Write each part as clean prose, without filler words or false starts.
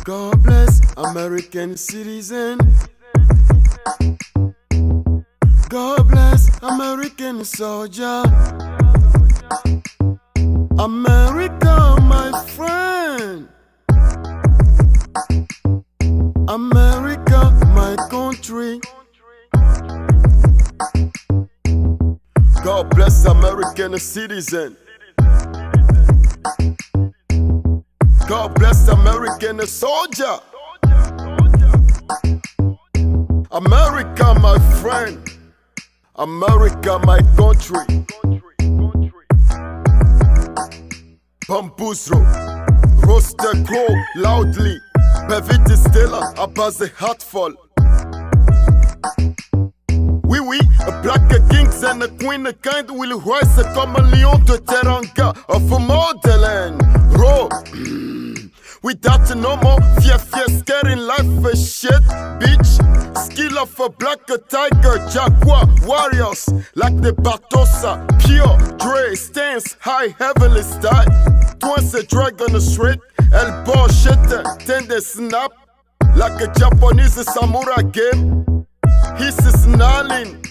God bless American citizen. God bless American soldier. America, my friend. America, my country. God bless American citizen. God bless American soldier. America, my friend. America, my country. Bamboozle, roaster grow loudly. Bevite Stella, à base de heartful. Oui, oui, a black kings and a queen kind will rise comme un lion de Teranga of Modeland. Raw. Without no more fear, scaring life a shit, bitch. Skill of a black tiger, jaguar, warriors like the Bartosa, pure, Dre, stance, high, heavenly style. Twice a dragon straight, el bullshit, then they snap like a Japanese samurai game. He's snarling.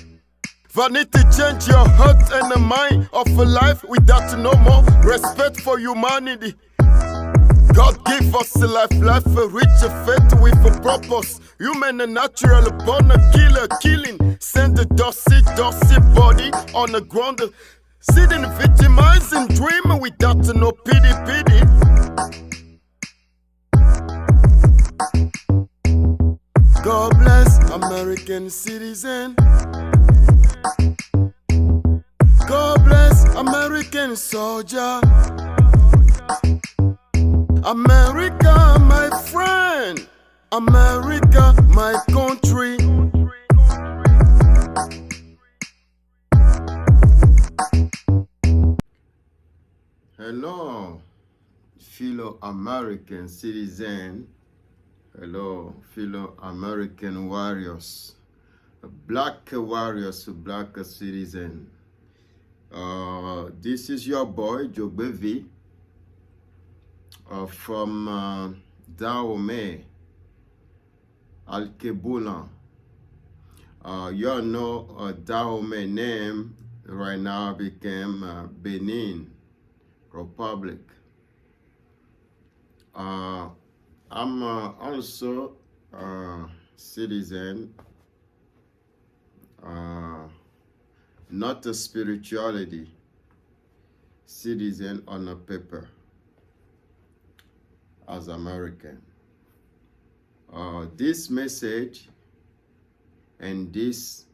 Vanity change your heart and the mind of a life without no more respect for humanity. God give us a life a rich faith with a purpose. Human and natural born a killer, killing. Send the dusty body on the ground. Sitting victimizing, dreaming without no pity. God bless American citizen. God bless American soldier. America, my friend. America, my country. Hello, fellow American citizen. Hello, fellow American warriors. Black warriors, black citizen. This is your boy, Jogbevy. From Dahomey, Alkebulan. You know Dahomey name right now became Benin Republic. I'm also a citizen, not a spirituality citizen on a paper. As American. This message and this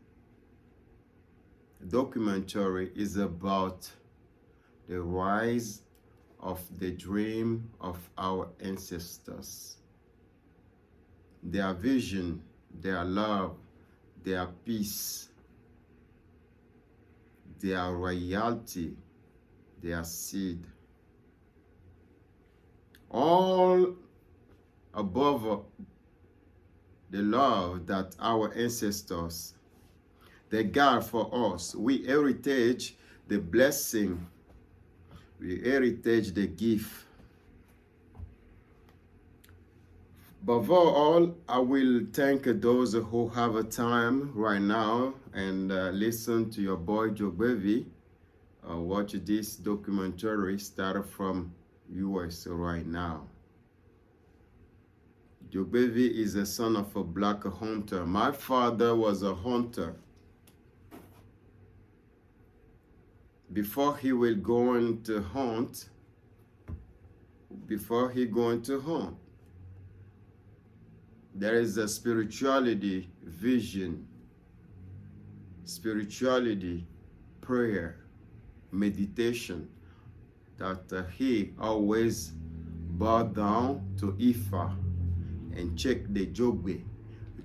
documentary is about the rise of the dream of our ancestors, their vision, their love, their peace, their royalty, their seed. All above the love that our ancestors, they got for us. We heritage the blessing. We heritage the gift. Above all, I will thank those who have a time right now and listen to your boy Jogbevy. Watch this documentary started from US right now. Jogbevy is the son of a black hunter. My father was a hunter. Before he will go into hunt, there is a spirituality vision, spirituality, prayer, meditation, that he always bowed down to Ifa and checked the jogbe.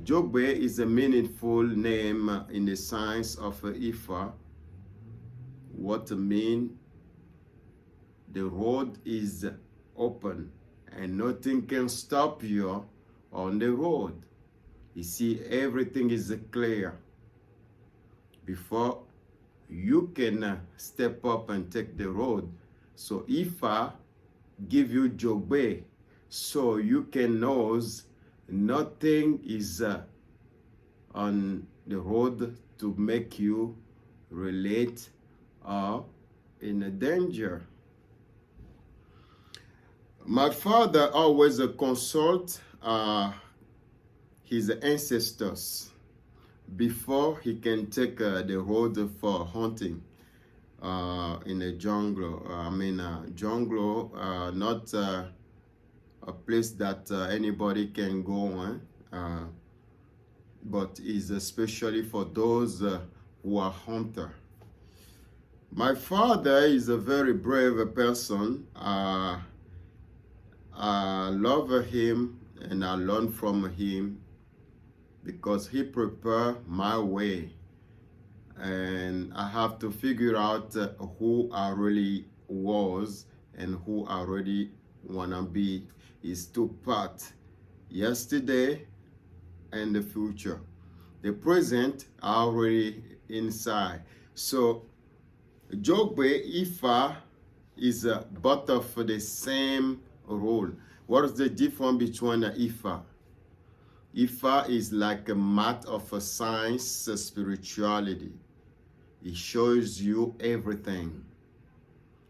Jogbe is a meaningful name in the science of Ifa. What mean? The road is open and nothing can stop you on the road. You see, everything is clear. Before you can step up and take the road, so Ifa give you jogbe so you can know nothing is on the road to make you relate or in a danger. My father always consult his ancestors before he can take the road for hunting in a jungle. Jungle, not a place that anybody can go on, but is especially for those who are hunter. My father is a very brave person. I love him and I learn from him because he prepared my way, and I have to figure out who I really was and who I really wanna be. Is two parts: yesterday and the future. The present are already inside. So jogbe Ifa is both of the same role. What is the difference between Ifa? Ifa is like a math of a science, spirituality. It shows you everything.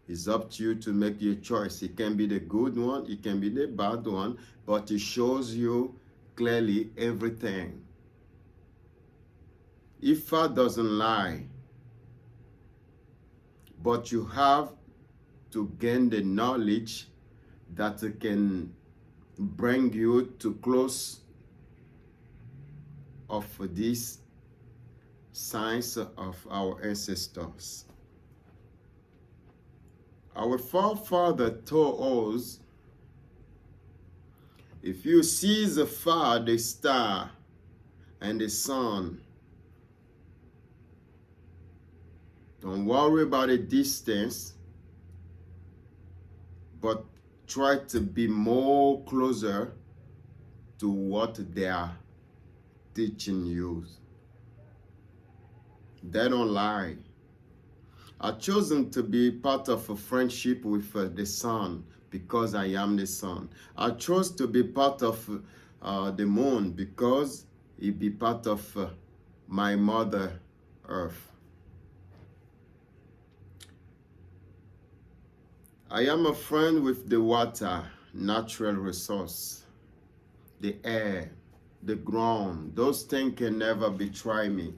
It's up to you to make your choice. It can be the good one, it can be the bad one, but it shows you clearly everything. Ifa doesn't lie, but you have to gain the knowledge that can bring you to close of this science of our ancestors. Our forefather told us, if you see the far, the star and the sun, don't worry about the distance, but try to be more closer to what they are teaching you. They don't lie. I've chosen to be part of a friendship with the sun because I am the sun. I chose to be part of the moon because it be part of my mother earth. I am a friend with the water, natural resource, the air, the ground. Those things can never betray me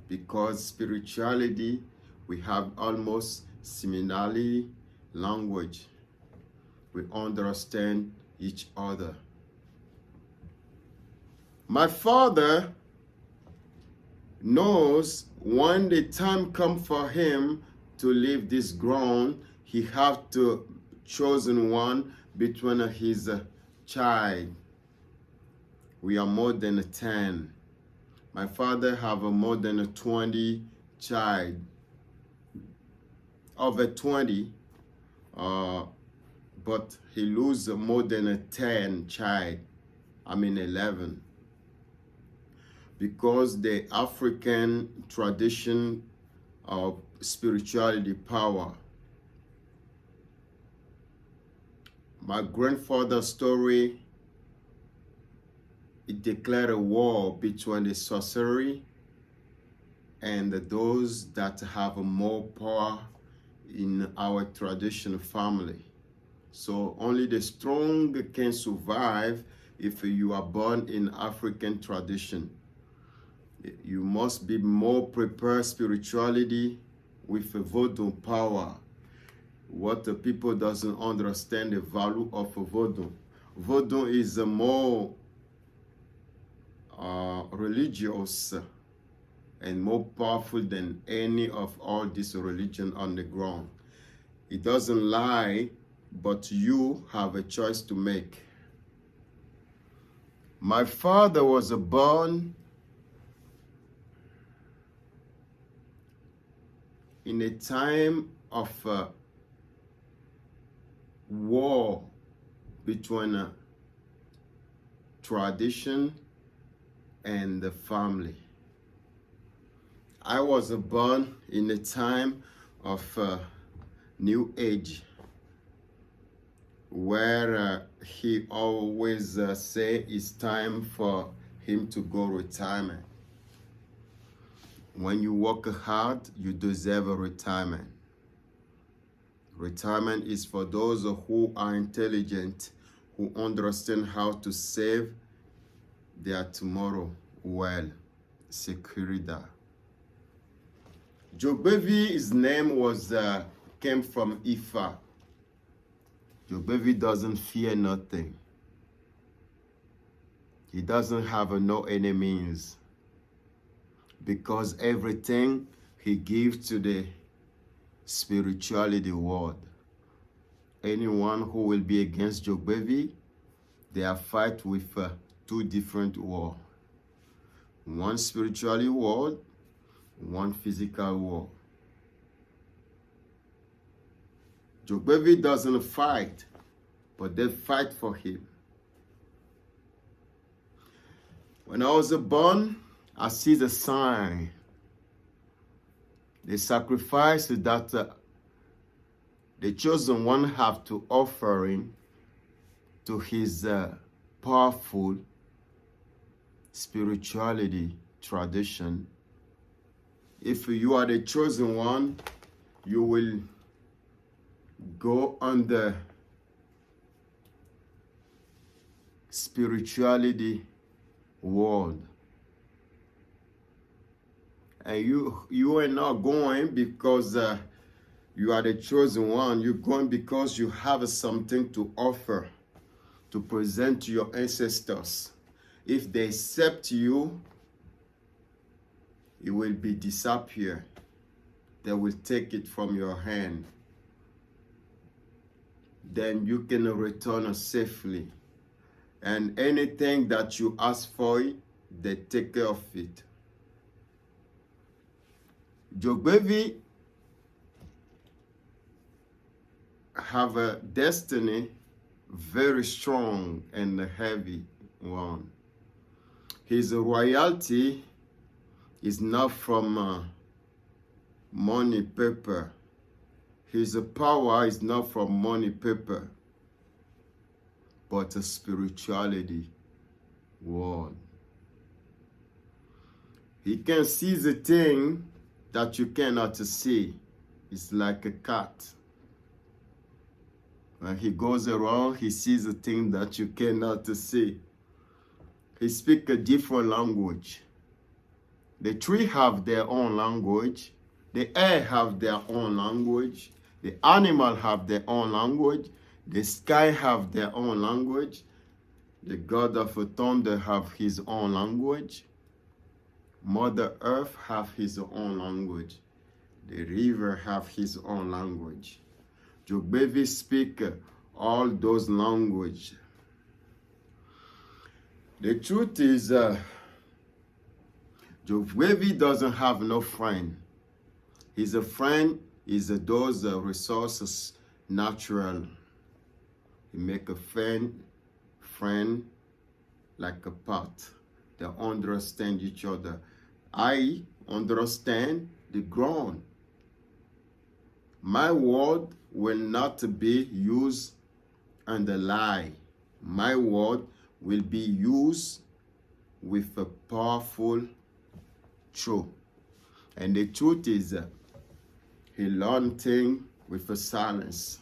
because spirituality, we have almost similarly language. We understand each other. My father knows when the time comes for him to leave this ground, he have to chosen one between his child. We are more than 10. My father have more than 20 child. Over 20, but he lose more than 10 child. 11. Because the African tradition of spirituality power. My grandfather's story, it declared a war between the sorcery and those that have more power in our traditional family. So only the strong can survive if you are born in African tradition. You must be more prepared spirituality with voodoo power. What the people doesn't understand the value of voodoo. Voodoo is more religious and more powerful than any of all this religion on the ground. It doesn't lie, but you have a choice to make. My father was born in a time of war between tradition and the family. I was born in a time of New Age, where he always say it's time for him to go retirement. When you work hard, you deserve a retirement. Retirement is for those who are intelligent, who understand how to save their tomorrow well. Security. Jogbevy, his name was came from Ifa. Jogbevy doesn't fear nothing. He doesn't have no enemies, because everything he gives to the spirituality world. Anyone who will be against Jogbevy, they are fight with two different wars. One spirituality world, one physical war. Jogbevy doesn't fight, but they fight for him. When I was born, I see the sign. The sacrifice that the chosen one have to offering to his powerful spirituality tradition. If you are the chosen one, you will go on the spirituality world. And you are not going because you are the chosen one. You're going because you have something to offer, to present to your ancestors. If they accept you, it will be disappear. They will take it from your hand. Then you can return safely. And anything that you ask for, they take care of it. Jogbevy have a destiny very strong and heavy one. His royalty is not from money, paper. His power is not from money, paper, but a spirituality world. He can see the thing that you cannot see. It's like a cat. When he goes around, he sees a thing that you cannot see. He speaks a different language. The tree have their own language. The air have their own language. The animal have their own language. The sky have their own language. The God of thunder have his own language. Mother Earth have his own language. The river have his own language. Jogbevy speak all those language. The truth is, Jogbevy doesn't have no friend. His friend is those resources natural. He make a friend like a pot. They understand each other. I understand the ground. My word will not be used and a lie. My word will be used with a powerful truth. And the truth is, he learned things with a silence.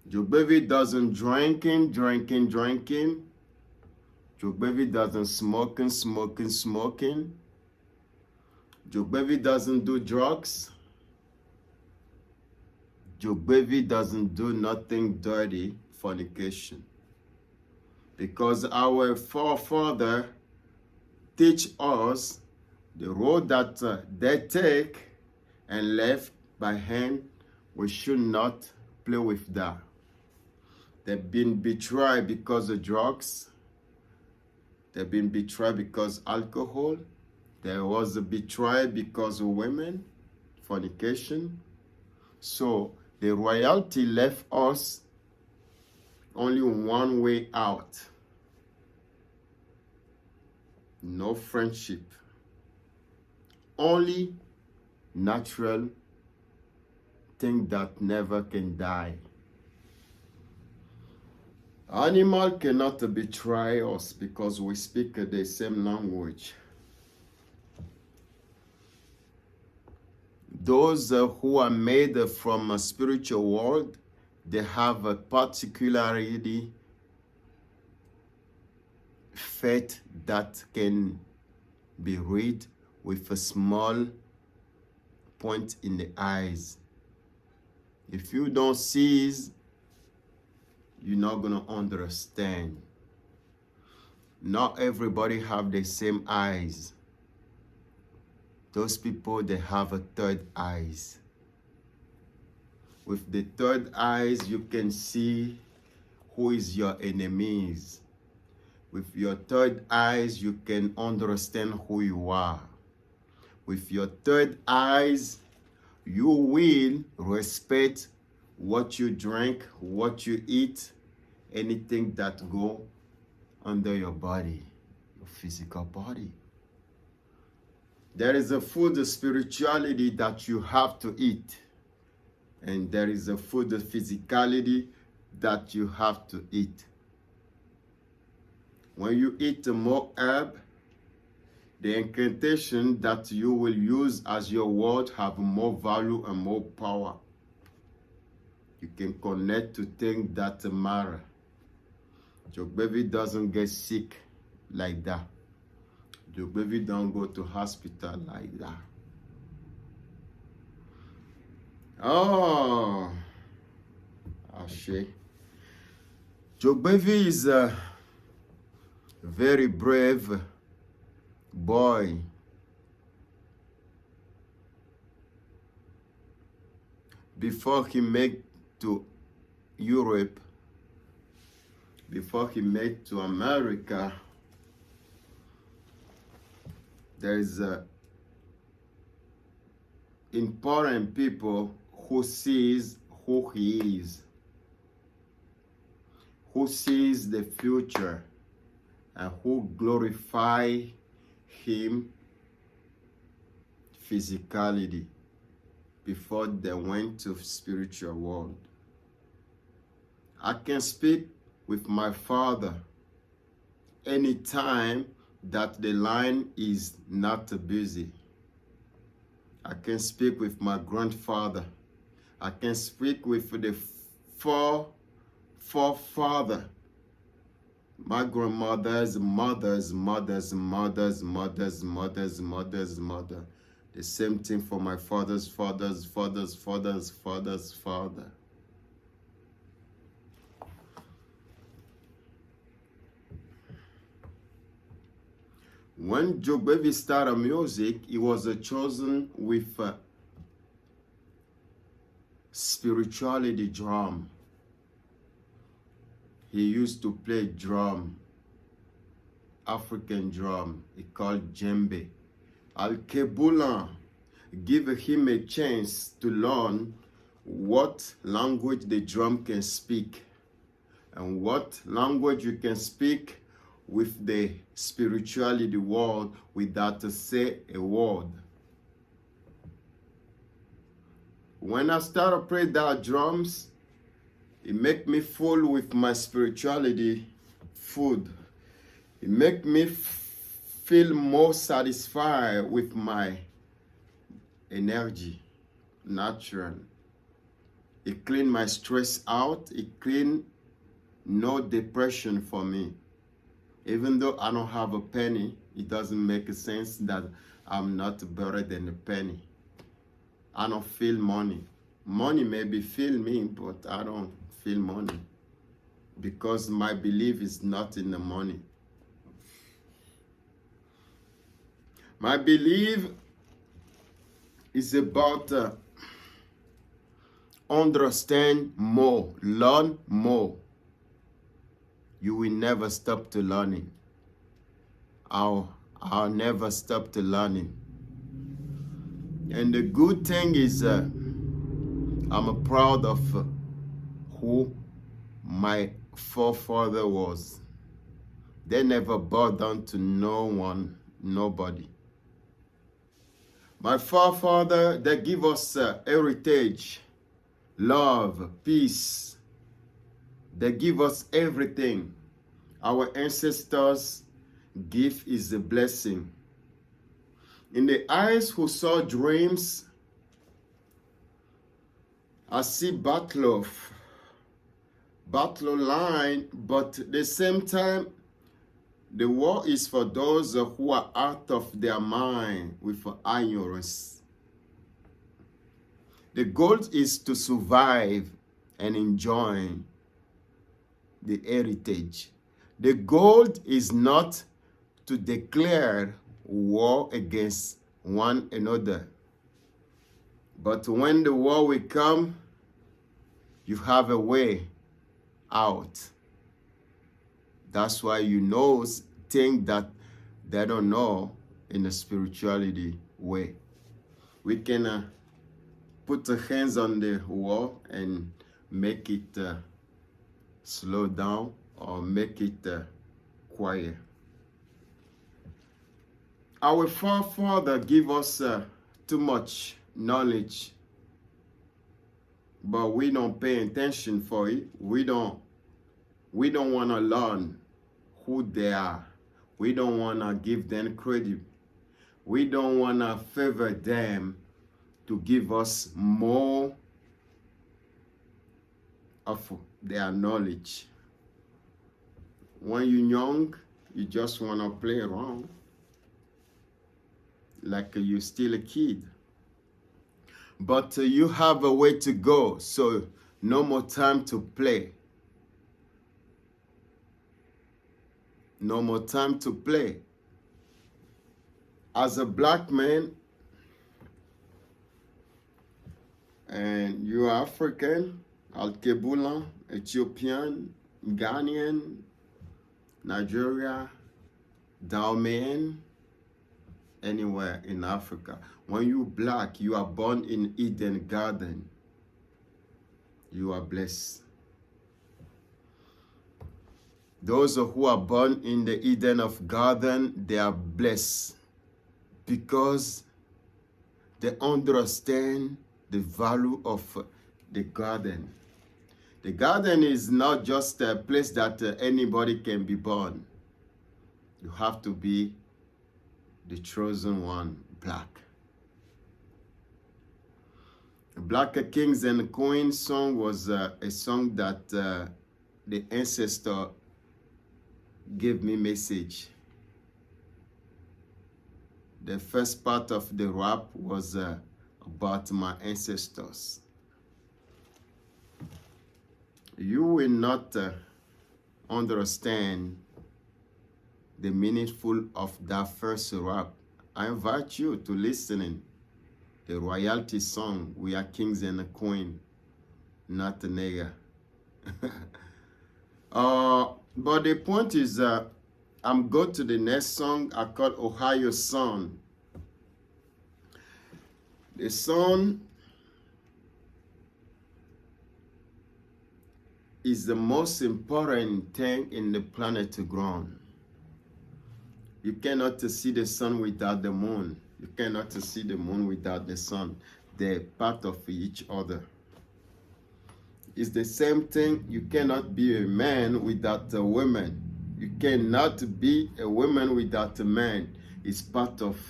Jogbevy doesn't drinking. Jogbevy doesn't smoking. Jogbevy doesn't do drugs. Jogbevy doesn't do nothing dirty, fornication. Because our forefather teach us the road that they take and left by hand, we should not play with that. They've been betrayed because of drugs. They've been betrayed because alcohol. There was a betrayal because of women, fornication. So the royalty left us only one way out. No friendship. Only natural thing that never can die. Animal cannot betray us because we speak the same language. Those who are made from a spiritual world, they have a particularity, faith that can be read with a small point in the eyes. If you don't see, you're not gonna understand. Not everybody have the same eyes. Those people, they have a third eyes. With the third eyes, you can see who is your enemies. With your third eyes, you can understand who you are. With your third eyes, you will respect what you drink, what you eat, anything that go under your body, your physical body. There is a food of spirituality that you have to eat. And there is a food of physicality that you have to eat. When you eat more herb, the incantation that you will use as your word have more value and more power. You can connect to things that matter. Jogbevy doesn't get sick like that. Jogbevy don't go to hospital like that. Oh, Ashe. Jogbevy is a very brave boy. Before he made to Europe, before he made to America, there is important people who sees who he is, who sees the future, and who glorify him physicality before they went to spiritual world. I can speak with my father anytime that the line is not busy. I can speak with my grandfather. I can speak with the forefather. My grandmother's mother's mother's mother's mother's mother's mother's mother. The same thing for my father's father's father's father's father's father. When Jogbevy started music, he was chosen with spirituality drum. He used to play drum, African drum, he called jogbe. Alkebulan gave him a chance to learn what language the drum can speak and what language you can speak with the spirituality world without to say a word. When I started playing that drums, it make me full with my spirituality food. It make me feel more satisfied with my energy, natural. It clean my stress out. It clean no depression for me. Even though I don't have a penny, it doesn't make sense that I'm not better than a penny. I don't feel money. Money maybe feel me, but I don't feel money because my belief is not in the money. My belief is about understand more, learn more. You will never stop to learning. I'll never stop to learning. And the good thing is I'm proud of who my forefather was. They never bowed down to no one, nobody. My forefather, they give us heritage, love, peace, They give us everything. Our ancestors' gift is a blessing. In the eyes who saw dreams, I see battle line, but at the same time, the war is for those who are out of their mind with ignorance. The goal is to survive and enjoy the heritage. The goal is not to declare war against one another. But when the war will come, you have a way out. That's why you know things that they don't know in a spirituality way. We can put the hands on the wall and make it slow down or make it quiet. Our forefather give us too much knowledge, but we don't pay attention for it. We don't want to learn who they are. We don't want to give them credit. We don't want to favor them to give us more of their knowledge. When you're young, you just want to play around like you're still a kid. But you have a way to go, so no more time to play. No more time to play. As a black man, and you are African, Alkebulan, Ethiopian, Ghanaian, Nigeria, Dahomey, anywhere in Africa. When you black, you are born in Eden Garden. You are blessed. Those who are born in the Eden of Garden, they are blessed because they understand the value of the garden. The garden is not just a place that anybody can be born. You have to be the chosen one, black. Black Kings and Queens song was a song that the ancestor gave me message. The first part of the rap was about my ancestors. You will not understand the meaningful of that first rap. I invite you to listen. The royalty song, we are kings and a queen, not a nigger. But the point is, I'm going to the next song I call Ohio Sun. The sun is the most important thing in the planet ground. You cannot see the sun without the moon. You cannot see the moon without the sun. They're part of each other. It's the same thing. You cannot be a man without a woman. You cannot be a woman without a man. It's part of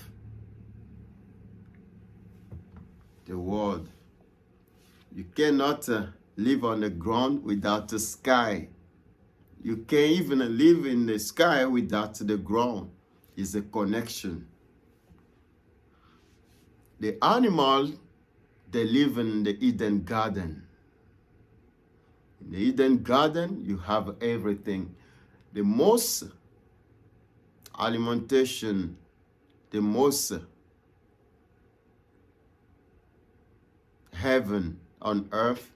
the world. You cannot live on the ground without the sky. You can't even live in the sky without the ground. It's a connection. The animal, they live in the Eden Garden. In the Eden Garden, you have everything. The most alimentation, the most heaven on earth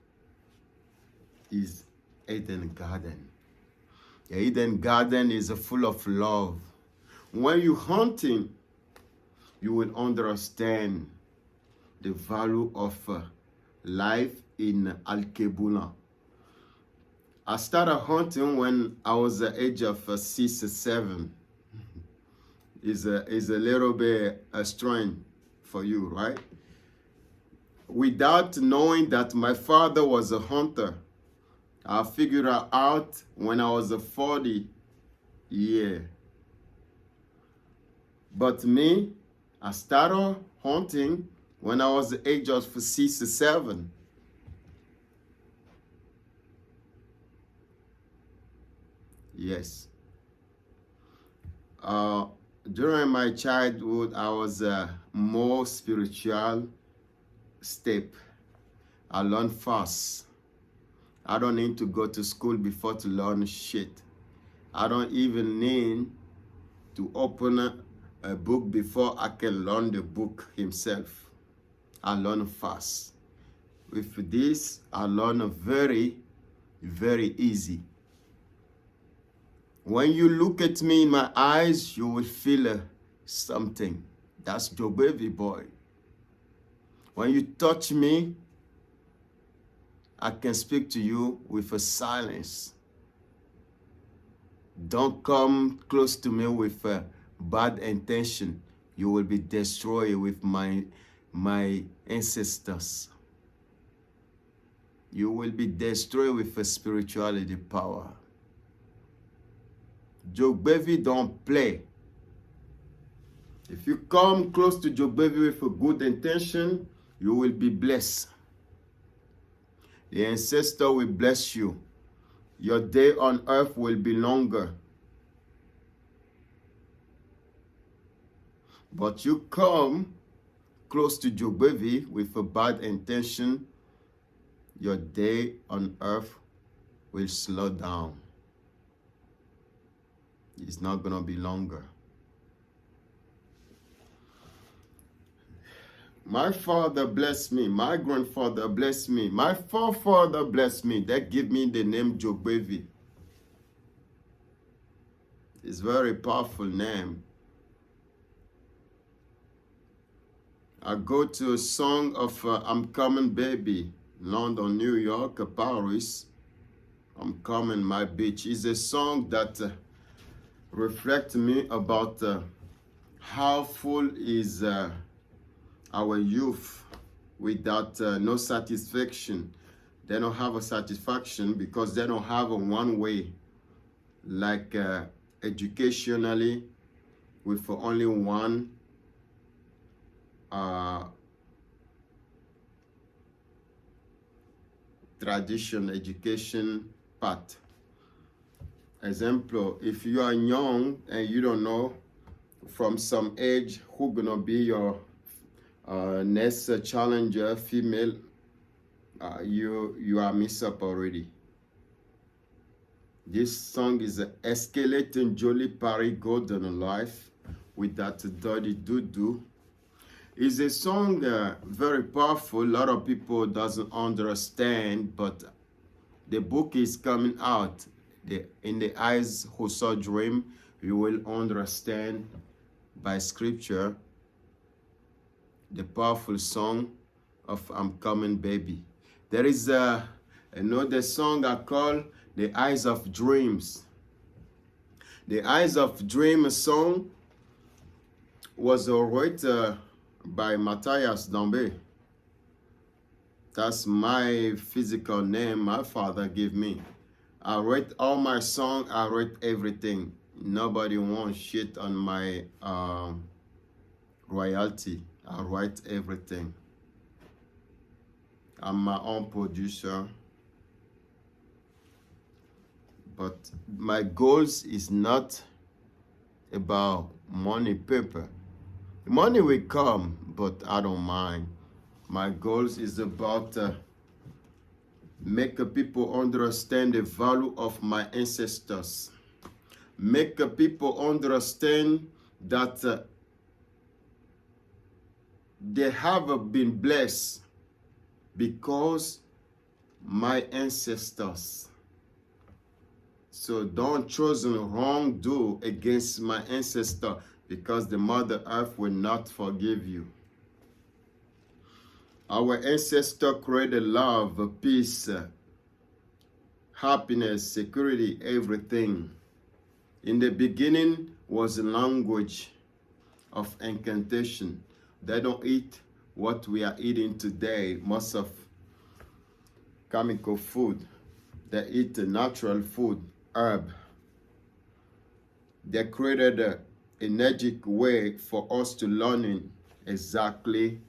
is Eden Garden. The Eden Garden is full of love. When you're hunting, you will understand the value of life in Alkebulan. I started hunting when I was the age of 6 or 7. Is a little bit strange for you, right? Without knowing that my father was a hunter, I figured it out when I was a 40 year. But me, I started hunting when I was the age of 6 or 7. Yes. During my childhood, I was a more spiritual step. I learned fast. I don't need to go to school before to learn shit. I don't even need to open a book before I can learn the book himself. I learn fast. With this, I learn very, very easy. When you look at me in my eyes, you will feel something. That's Jogbevy boy. When you touch me, I can speak to you with a silence. Don't come close to me with a bad intention. You will be destroyed with my ancestors. You will be destroyed with a spirituality power. Jogbevy don't play. If you come close to Jogbevy with a good intention, you will be blessed. The ancestor will bless you. Your day on earth will be longer. But you come close to Jogbevy with a bad intention, your day on earth will slow down. It's not going to be longer. My father blessed me. My grandfather blessed me. My forefather blessed me. That give me the name Jogbevy. It's a very powerful name. I go to a song of I'm Coming Baby, London, New York, Paris. I'm Coming, my beach. It's a song that reflects me about how full is our youth without no satisfaction. They don't have a satisfaction because they don't have a one way, like educationally, with only one tradition, education path. Example, if you are young and you don't know from some age who gonna be your next challenger, female, you are messed up already. This song is escalating Jolly Paris Golden Life with that dirty doo-doo. It's a song very powerful. A lot of people doesn't understand, but the book is coming out. In the eyes who saw dream, you will understand by scripture the powerful song of I'm Coming Baby. There is another song I call The Eyes of Dreams. The Eyes of Dreams song was written by Matthias Dambe. That's my physical name my father gave me. I write all my songs, I write everything. Nobody wants shit on my royalty. I write everything. I'm my own producer. But my goals is not about money, paper. Money will come, but I don't mind. My goals is about make people understand the value of my ancestors. Make people understand that they have been blessed because my ancestors. So don't choose the wrong do against my ancestor because the Mother Earth will not forgive you. Our ancestor created love, peace, happiness, security, everything. In the beginning was a language of incantation. They don't eat what we are eating today, most of chemical food. They eat natural food, herb. They created an energetic way for us to learn exactly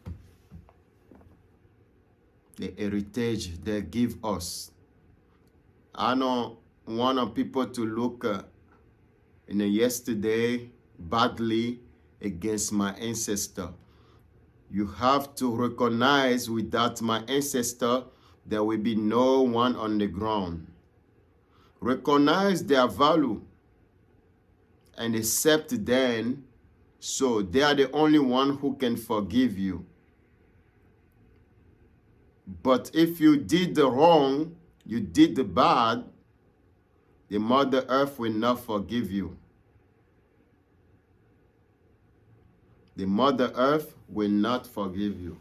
the heritage they give us. I don't want people to look in the yesterday badly against my ancestor. You have to recognize without my ancestor, there will be no one on the ground. Recognize their value and accept them, so they are the only one who can forgive you. But if you did the wrong, you did the bad, the Mother Earth will not forgive you. The Mother Earth will not forgive you.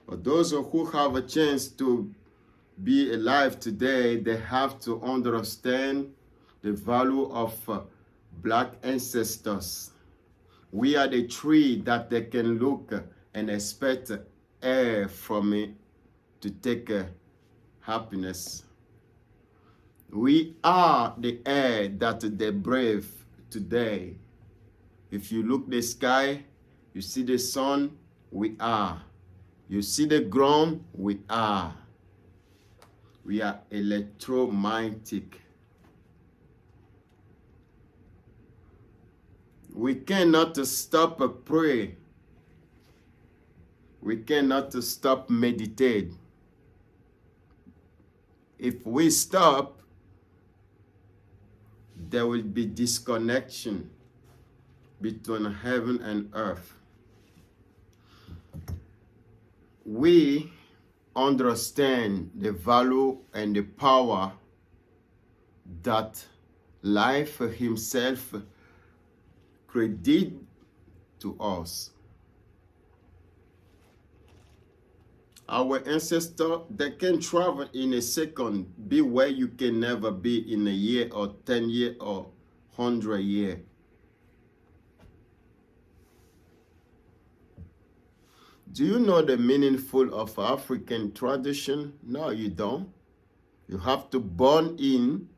But those who have a chance to be alive today, they have to understand the value of black ancestors. We are the tree that they can look and expect air from it to take happiness. We are the air that they breathe today. If you look the sky, you see the sun, we are. You see the ground, we are. We are electromagnetic. We cannot stop pray. We cannot stop meditate. If we stop, there will be disconnection between heaven and earth. We understand the value and the power that life himself credited to us. Our ancestors, they can travel in a second, be where you can never be in a year or 10 years or 100 years. Do you know the meaningful of African tradition? No, you don't. You have to born in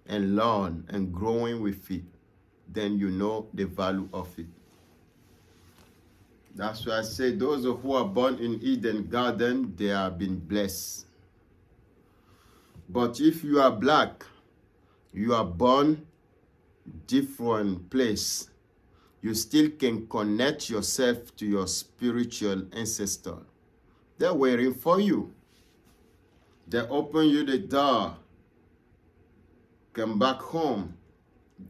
and learn and growing with it. Then you know the value of it. That's why I say those who are born in Eden Garden, they have been blessed. But if you are black, you are born different place, you still can connect yourself to your spiritual ancestor. They're waiting for you. They open you the door. Come back home.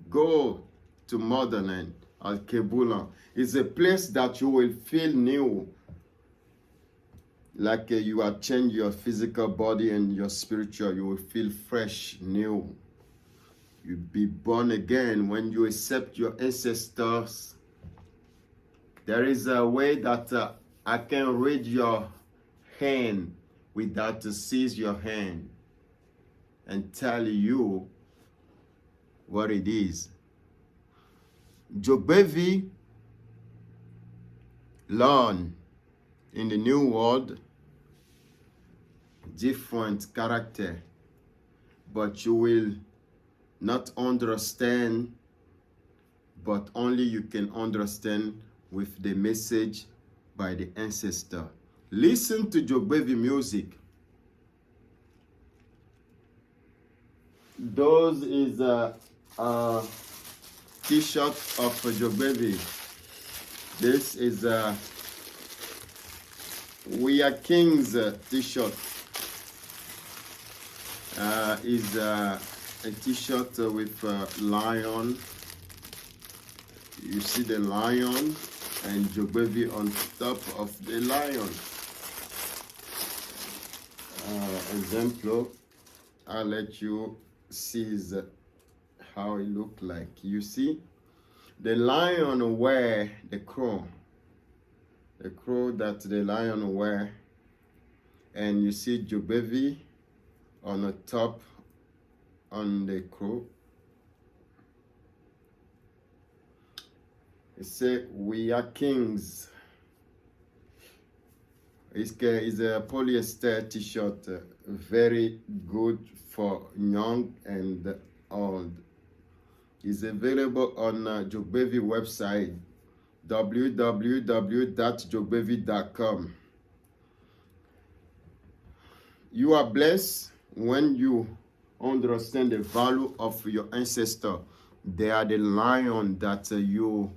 Go to motherland. Alkebulan is a place that you will feel new. Like you have changed your physical body and your spiritual. You will feel fresh, new. You'll be born again when you accept your ancestors. There is a way that I can read your hand without to seize your hand and tell you what it is. Jogbevy learn in the new world different character, but you will not understand, but only you can understand with the message by the ancestor. Listen to Jogbevy music. Those is a t-shirt of Jogbevy. This is a We Are Kings t-shirt. Is a t-shirt with a lion. You see the lion and Jogbevy on top of the lion. Example, I'll let you see how it look like. You see, the lion wear the crow that the lion wear, and you see Jogbevy on the top on the crow. It say, "We are kings." It's a polyester t-shirt, very good for young and old. It's available on Jogbevy website, www.jogbevy.com. You are blessed when you understand the value of your ancestor. They are the lion that you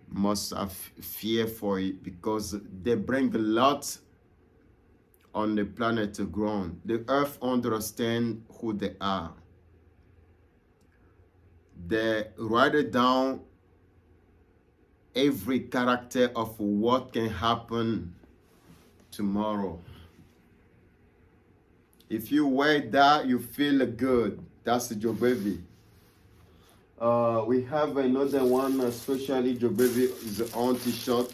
must have fear for it, because they bring a lot on the planet ground. The earth understand who they are. They write down every character of what can happen tomorrow. If you wear that, you feel good. That's the Jogbevy. We have another one, especially Jogbevy's own t-shirt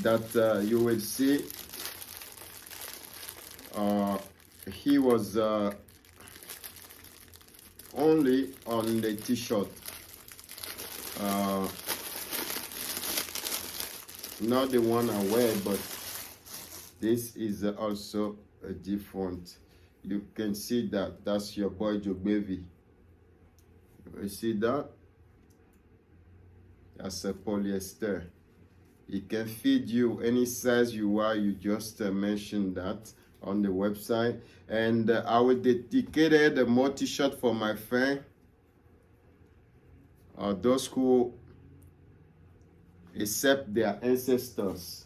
that you will see. He was only on the t-shirt. Not the one I wear, but this is also a different. You can see that. That's your boy Jogbevy. You see that? That's a polyester. It can feed you any size you are. You just mention that on the website. And I will dedicate a more t-shirt for my friend. Those who accept their ancestors.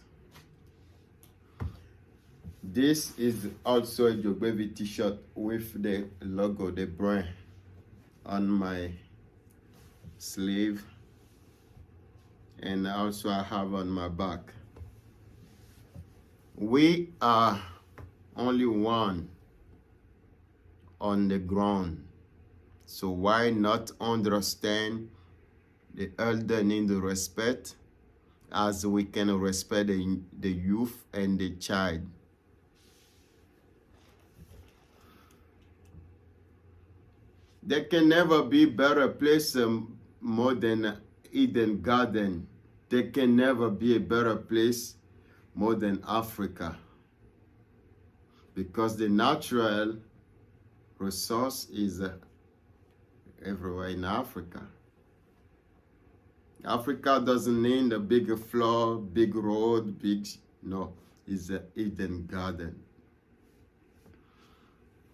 This is also a Jogbevy t-shirt with the logo, the brand, on my sleeve, and also I have on my back. We are only one on the ground, so why not understand the elder need respect as we can respect the youth and the child. There can never be better place more than Eden Garden. There can never be a better place more than Africa, because the natural resource is everywhere in Africa. Africa doesn't need a big floor, big road, no, it's an Eden Garden.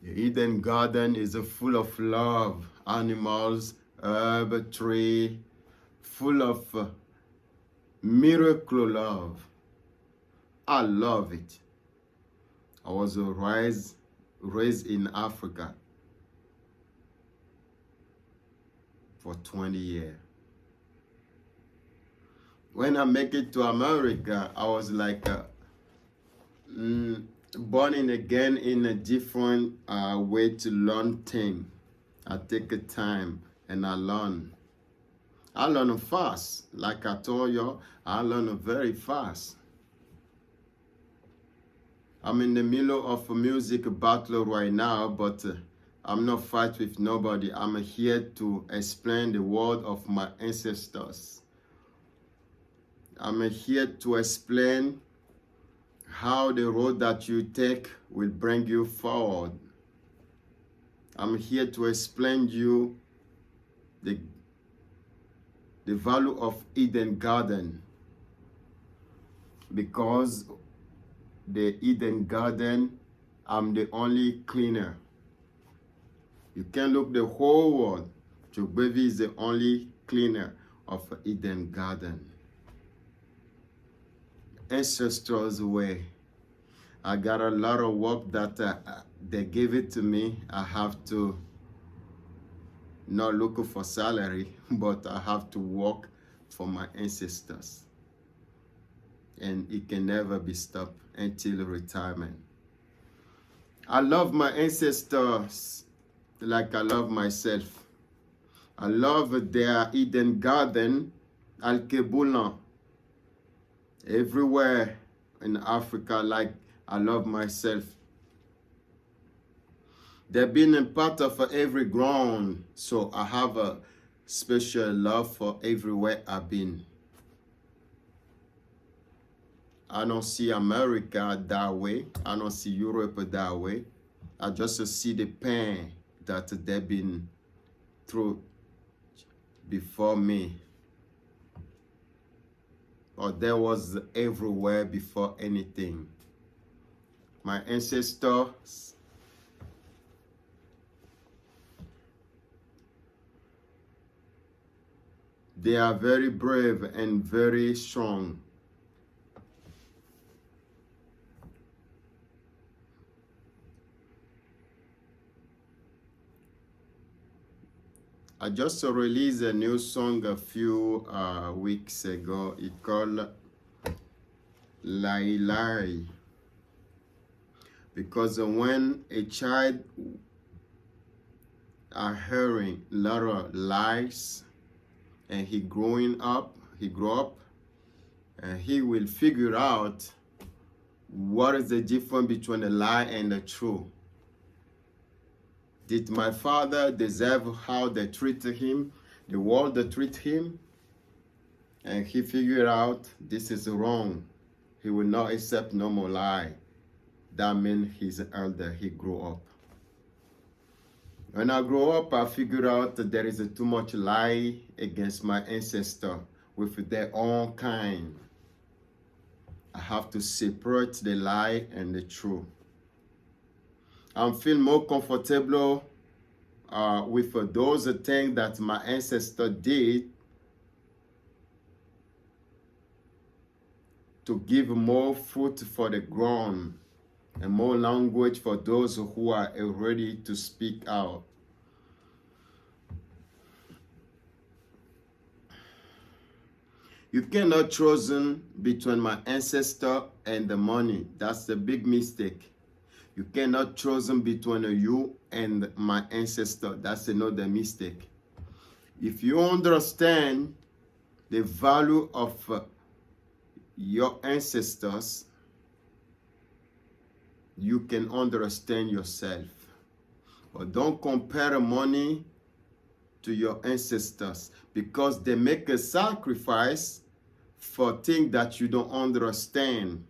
The Eden Garden is full of love, animals, herb, tree, full of miracle love. I love it. I was raised in Africa for 20 years. When I make it to America, I was like born again in a different way to learn things. I take a time and I learn. I learn fast. Like I told you, I learn very fast. I'm in the middle of a music battle right now, but I'm not fighting with nobody. I'm here to explain the word of my ancestors. I'm here to explain how the road that you take will bring you forward. I'm here to explain to you the value of Eden Garden, because the Eden Garden, I'm the only cleaner. You can look the whole world. Jogbevy is the only cleaner of Eden Garden. Ancestors way. I got a lot of work that they give it to me. I have to not look for salary, but I have to work for my ancestors. And it can never be stopped until retirement. I love my ancestors like I love myself. I love their Eden Garden, Alkebulan, everywhere in Africa, like I love myself. They've been a part of every ground, so I have a special love for everywhere I've been. I don't see America that way. I don't see Europe that way. I just see the pain that they've been through before me. Or there was everywhere before anything. My ancestors, they are very brave and very strong. I just released a new song a few weeks ago. It's called Lai Lai. Because when a child are hearing a lot of lies, and he grew up, and he will figure out what is the difference between a lie and the truth. Did my father deserve how they treated him, the world that treat him? And he figured out this is wrong. He will not accept no more lie. That means he's an elder, he grew up. When I grew up, I figured out that there is too much lie against my ancestor with their own kind. I have to separate the lie and the truth. I feel more comfortable with those things that my ancestor did to give more fruit for the ground and more language for those who are ready to speak out. You cannot choose between my ancestor and the money. That's the big mistake. You cannot choose between you and my ancestor. That's another mistake. If you understand the value of your ancestors, you can understand yourself. But don't compare money to your ancestors, because they make a sacrifice for things that you don't understand.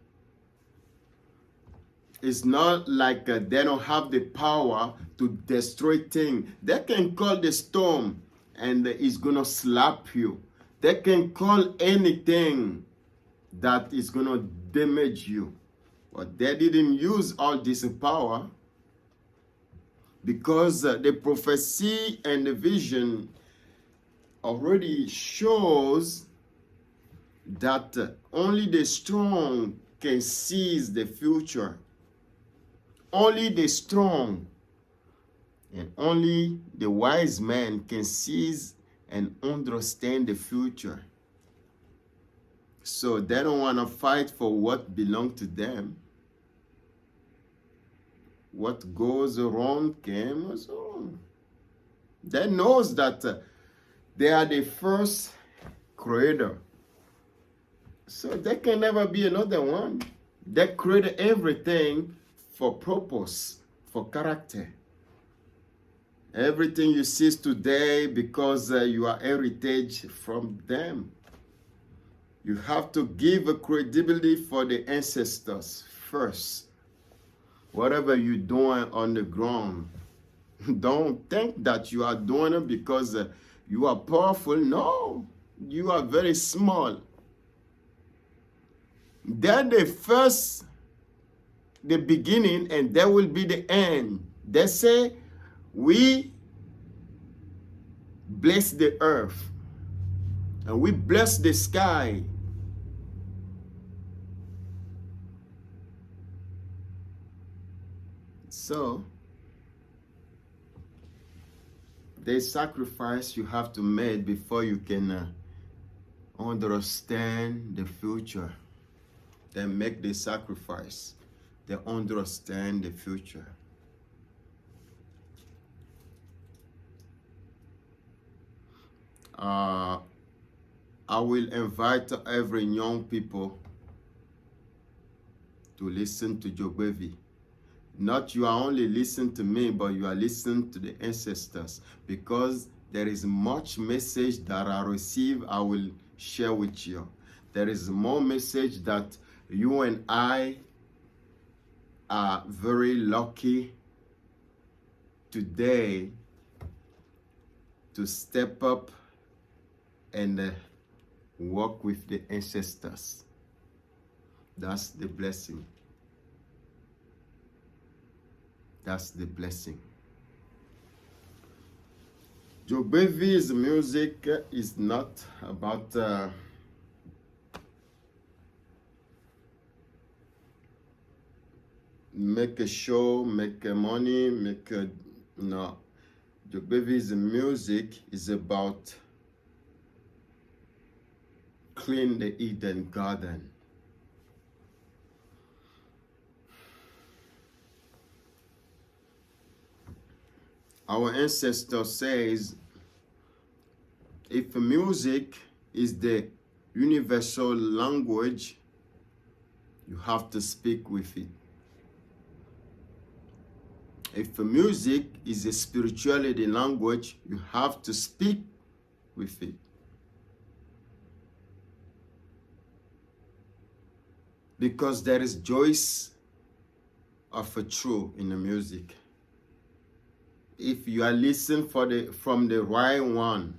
It's not like they don't have the power to destroy things. They can call the storm and it's gonna slap you. They can call anything that is gonna damage you. But they didn't use all this power, because the prophecy and the vision already shows that only the strong can seize the future. Only the strong and only the wise man can seize and understand the future. So they don't want to fight for what belongs to them. What goes around comes around. They knows that they are the first creator. So there can never be another one. They created everything for purpose, for character. Everything you see today because you are heritage from them. You have to give a credibility for the ancestors first. Whatever you're doing on the ground, don't think that you are doing it because you are powerful. No, you are very small. Then the beginning, and there will be the end. They say, we bless the earth, and we bless the sky. So, the sacrifice you have to make before you can understand the future. They make the sacrifice. They understand the future. I will invite every young people to listen to Jogbevy. Not you are only listening to me, but you are listening to the ancestors, because there is much message that I receive, I will share with you. There is more message that You and I are very lucky today to step up and walk with the ancestors. That's the blessing. That's the blessing. Jogbevy's music is not about make a show, make money, no. Jogbevy's music is about clean the Eden garden. Our ancestor says, if music is the universal language, you have to speak with it. If music is a spirituality language, you have to speak with it. Because there is choice of a truth in the music. If you are listening from the right one,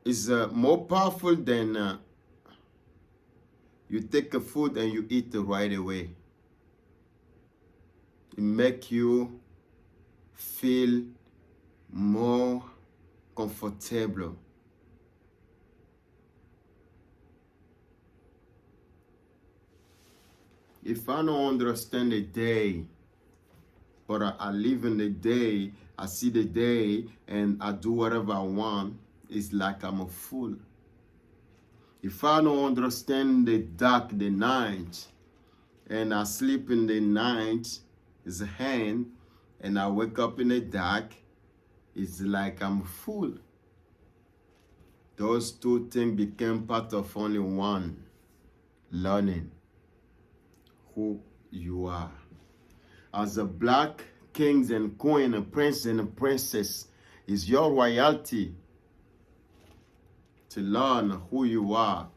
is more powerful than you take a food and you eat it right away. It make you feel more comfortable. If I don't understand the day, but I live in the day, I see the day, and I do whatever I want, it's like I'm a fool. If I don't understand the dark, the night, and I sleep in the night, it's a hand, and I wake up in the dark, it's like I'm a fool. Those two things became part of only one, learning who you are. As a black kings and queen, a prince and a princess, is your royalty to learn who you are.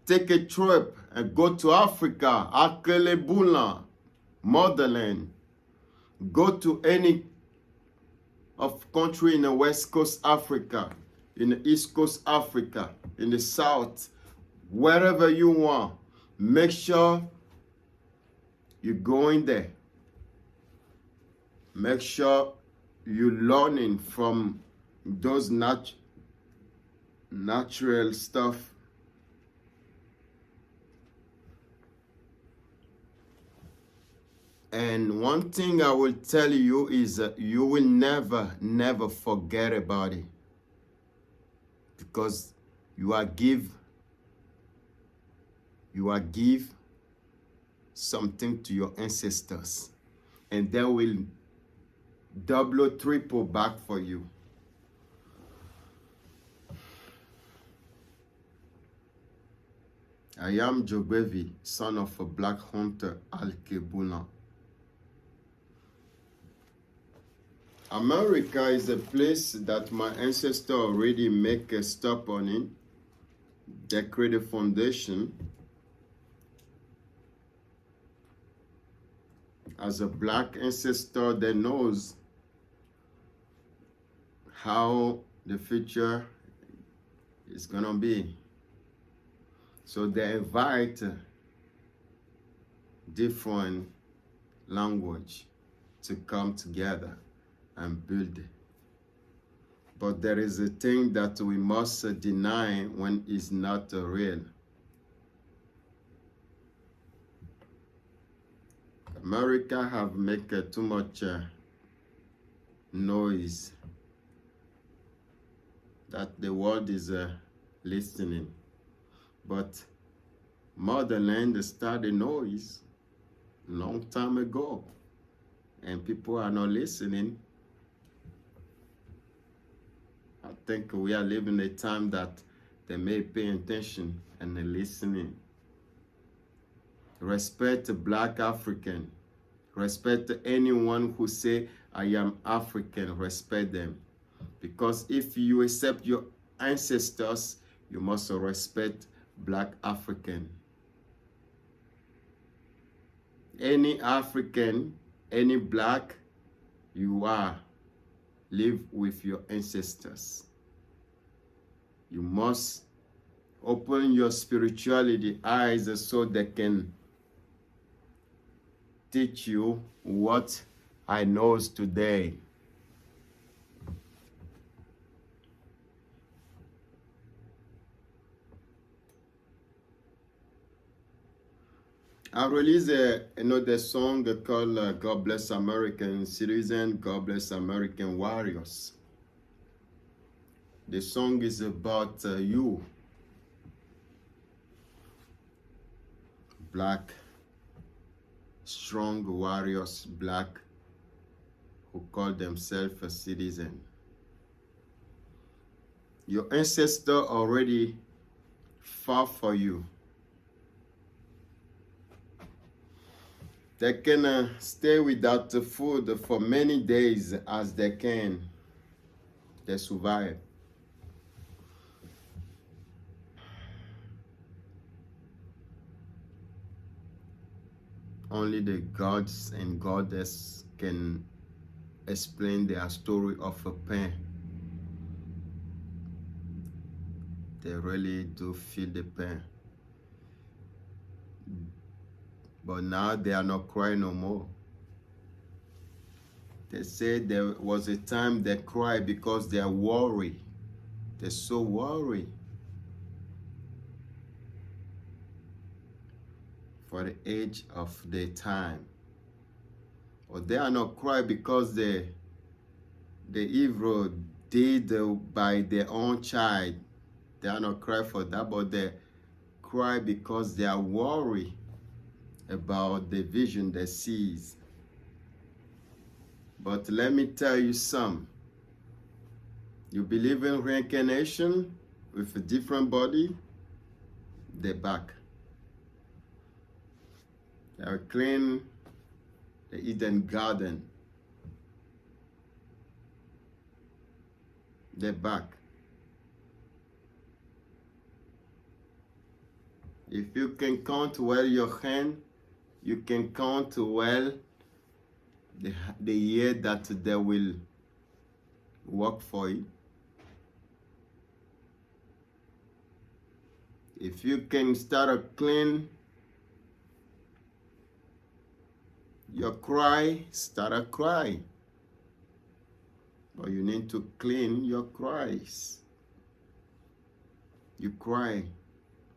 Take a trip and go to Africa, Alkebulan, motherland. Go to any of country in the West Coast Africa, in the East Coast Africa, in the South, wherever you want. Make sure you go in there. Make sure you're learning from those natural stuff. And one thing I will tell you is that you will never forget about it. Because you are give something to your ancestors, and they will double or triple back for you. I am Jogbevy, son of a black hunter, Alkebulan. America is a place that my ancestors already make a stop on it. They create a foundation. As a black ancestor that knows how the future is gonna be. So they invite different language to come together and build. But there is a thing that we must deny when it's not real. America have made too much noise that the world is listening. But motherland started noise long time ago, and people are not listening. I think we are living a time that they may pay attention and listening. Respect black African. Respect anyone who say, I am African. Respect them. Because if you accept your ancestors, you must respect Black African. Any African, any Black, you are, live with your ancestors. You must open your spirituality eyes so they can teach you what I know today. I released another song called God Bless American Citizen, God Bless American Warriors. The song is about you, Black, strong warriors, Black, who call themselves a citizen. Your ancestor already fought for you. They can stay without food for many days as they can. They survive. Only the gods and goddess can explain their story of a pain. They really do feel the pain. But now they are not crying no more. They say there was a time they cry because they are worried. They're so worried for the age of their time. Or they are not crying because the evil did by their own child. They are not crying for that, but they cry because they are worried about the vision they sees. But let me tell you something. You believe in reincarnation with a different body, they're back. They are clean the Eden Garden. They're back. If you can count well your hand, you can count well the year that they will work for you. If you can start clean your cry, start a cry. But you need to clean your cries. You cry,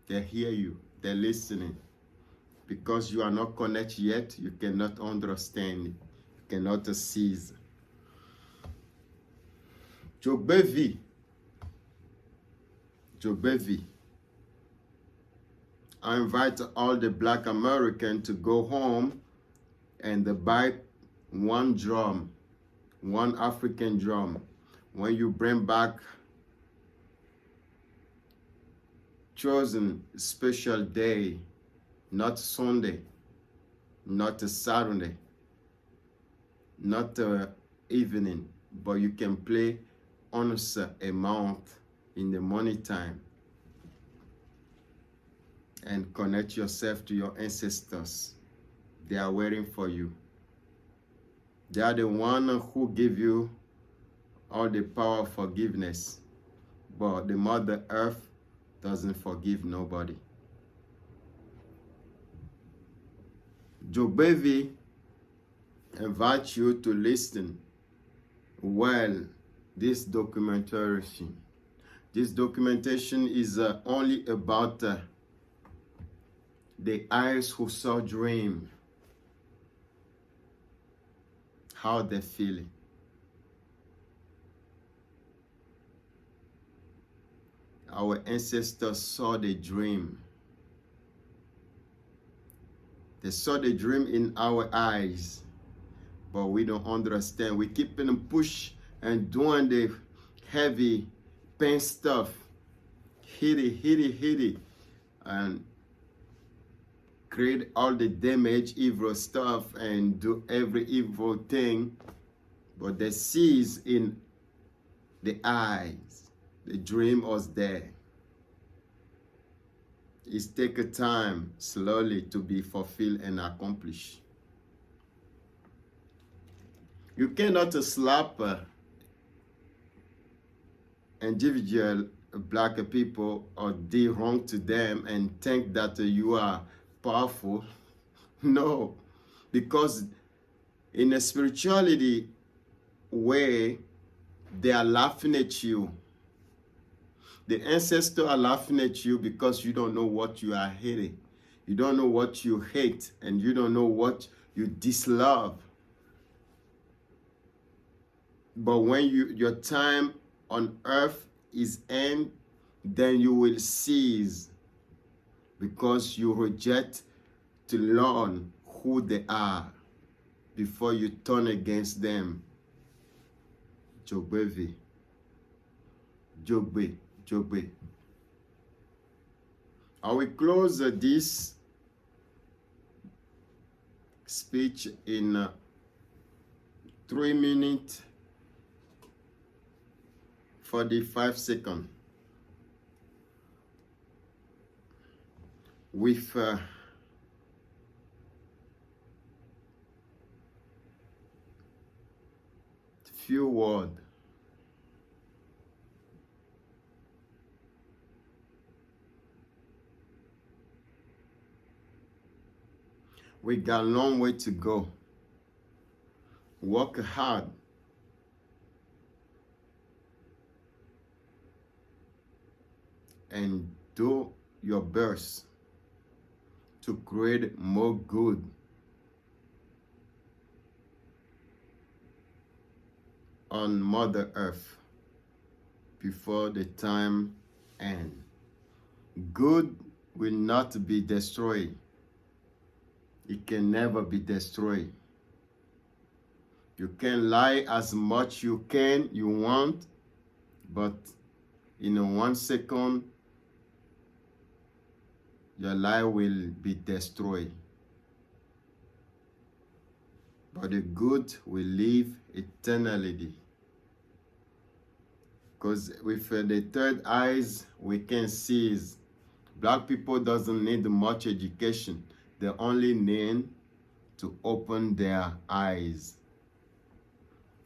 they hear you, they're listening. Because you are not connected yet, you cannot understand it. You cannot seize. Jogbevy. Jogbevy. I invite all the Black Americans to go home and buy one drum, one African drum. When you bring back chosen special day, not Sunday, not a Saturday, not evening, but you can play honest amount in the morning time and connect yourself to your ancestors. They are waiting for you. They are the one who give you all the power of forgiveness, but the Mother Earth doesn't forgive nobody. Jogbevy invites you to listen well this documentation. This documentation is only about the eyes who saw dream, how they feel it. Our ancestors saw the dream. They saw the dream in our eyes, but we don't understand. We keep in push and doing the heavy pain stuff, hit it, and create all the damage, evil stuff, and do every evil thing. But they sees in the eyes. The dream was there. It takes time slowly to be fulfilled and accomplished. You cannot slap individual black people or do wrong to them and think that you are powerful. No, because in a spirituality way, they are laughing at you. The ancestors are laughing at you because you don't know what you are hating. You don't know what you hate, and you don't know what you dislove. But when your time on earth is end, then you will cease, because you reject to learn who they are before you turn against them. Jogbevy. Jogbe. Jogbe. I will close this speech in 3 minutes 45 seconds with few words. We got a long way to go. Work hard. And do your best to create more good on Mother Earth before the time ends. Good will not be destroyed. It can never be destroyed. You can lie as much you want, but in 1 second, your lie will be destroyed. But the good will live eternally. Because with the third eyes, we can see. Black people doesn't need much education. They only need to open their eyes.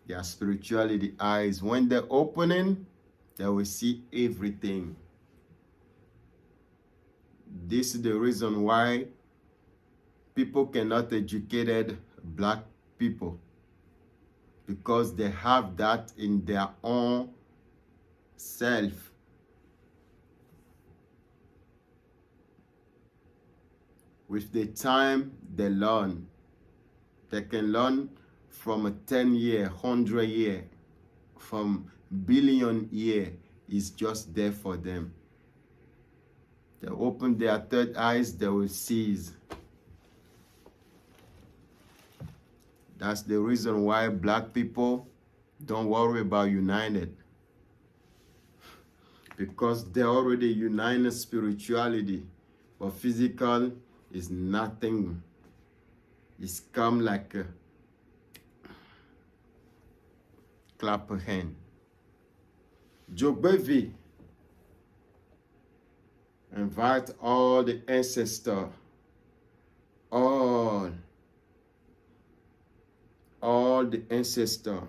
Their spirituality eyes. When they're opening, they will see everything. This is the reason why people cannot educate black people, because they have that in their own self. With the time they learn, they can learn from a 10-year, 100-year, from billion year is just there for them. They open their third eyes, they will seize. That's the reason why black people don't worry about united. Because they're already united spirituality, but physical is nothing. It's come like a clap a hand. Jogbevy. Invite all the ancestors, all the ancestors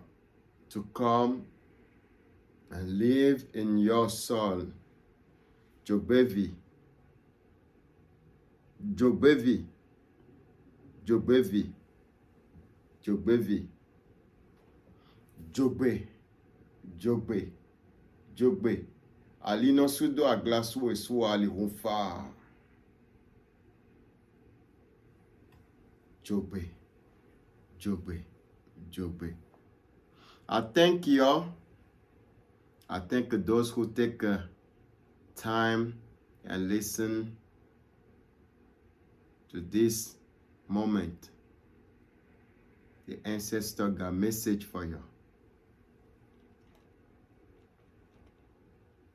to come and live in your soul. Jogbevy. Jogbevy. Jogbevy. Jogbevy. Jogbe. Jogbe. Jogbe. Alino sudo aglasu esu ali hunfa. Jogbe. Jogbe. Jogbe. I thank you. I thank those who take time and listen to this moment. The ancestor got a message for you.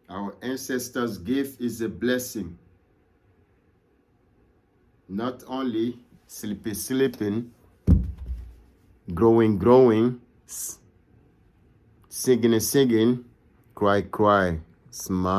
Our ancestors' gift is a blessing. Not only sleeping, growing, singing, cry, cry, smile.